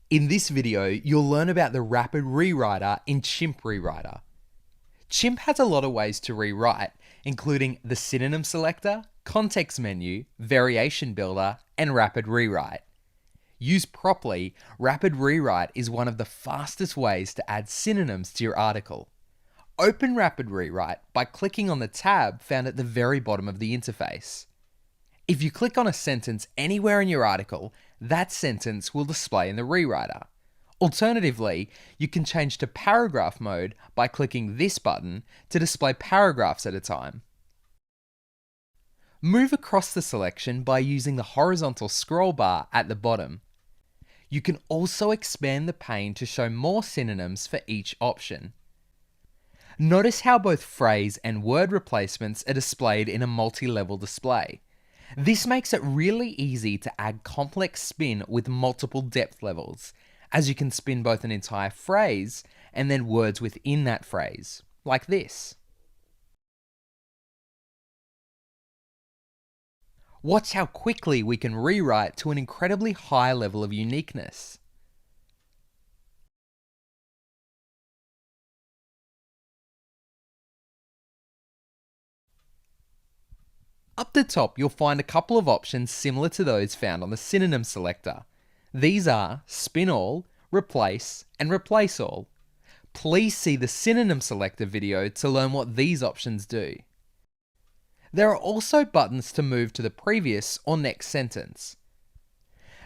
In this video, you'll learn about the rapid rewriter in Chimp Rewriter. Chimp has a lot of ways to rewrite, including the synonym selector, context menu, variation builder, and rapid rewrite. Used properly, rapid rewrite is one of the fastest ways to add synonyms to your article. Open rapid rewrite by clicking on the tab found at the very bottom of the interface. If you click on a sentence anywhere in your article, that sentence will display in the rewriter. Alternatively, you can change to paragraph mode by clicking this button to display paragraphs at a time. Move across the selection by using the horizontal scroll bar at the bottom. You can also expand the pane to show more synonyms for each option. Notice how both phrase and word replacements are displayed in a multi-level display. This makes it really easy to add complex spin with multiple depth levels, as you can spin both an entire phrase and then words within that phrase, like this. Watch how quickly we can rewrite to an incredibly high level of uniqueness. Up the top, you'll find a couple of options similar to those found on the synonym selector. These are spin all, replace, and replace all. Please see the synonym selector video to learn what these options do. There are also buttons to move to the previous or next sentence.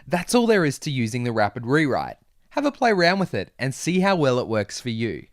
That's all there is to using the rapid rewrite. Have a play around with it and see how well it works for you.